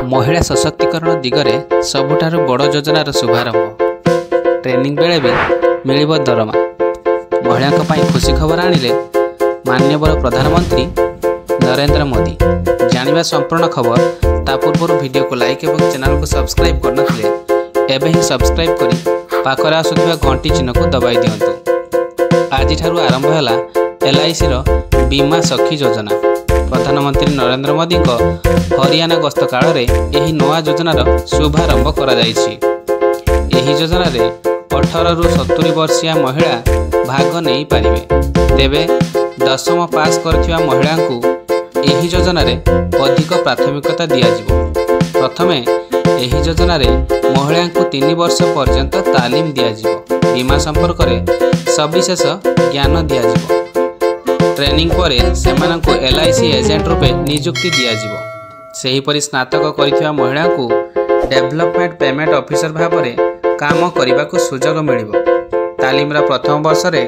महिला सशक्तिकरण दिगरे सबुठारु बड़ योजनार शुभारंभ। ट्रेनिंग बेले भी मिलिब दरमा। महिलांक पई खुशी खबर आनिले माननीय प्रधानमंत्री नरेंद्र मोदी। जानिबा संपूर्ण खबर ता पूर्व वीडियो को लाइक और चैनल को सब्सक्राइब करनथिले एबे ही सब्सक्राइब करी पाखरे आसुथिबा घंटी चिन्ह को दबाई दियंतु। आज ठारु आरंभ होला LIC रो बीमा सखी योजना। प्रधानमंत्री नरेंद्र मोदी को हरियाणा गस्त काल रे एही नवा योजनार शुभारंभ करा जायछि। एही योजना रे 18 रु 70 वर्षीय महिला भाग नहीं पारिबे। तेबे 10वीं पास करथिबा महिला को एही योजना रे अधिक प्राथमिकता दिया जिवो। प्रथमे एही योजना रे महिला को 3 वर्ष पर्यंत तालीम दिया जिवो। बीमा संपर्क रे सविशेष ज्ञान दिया जिवो। ट्रेनिंग पर सेमानंको LIC एजेंट रूपे नियुक्ति दिया जिवो। सेही परि स्नातक करिथिबा महिला को डेवलपमेंट पेमेंट ऑफिसर भाव में काम करने को सुजोग मिलिबो। तालीम प्रथम वर्ष रे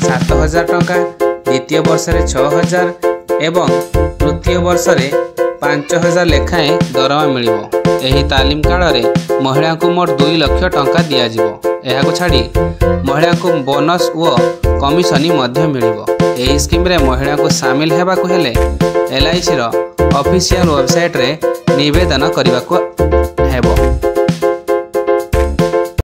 7,000 टंका, द्वितीय वर्ष रे 6,000 एवं तृतीय वर्ष रे 5,000 लेखाएं दरमा मिलिबो। एही तालीम काल रे महिला को मोट 2 लाख टंका दिया जिवो। एहाको छाड़ी महिला को बोनस व कमिशनी मध्य मिलिबो। एही स्कीम रे महिला को शामिल हेबाकु हेले LIC रो ऑफिशियल वेबसाइट रे निवेदन करबाकु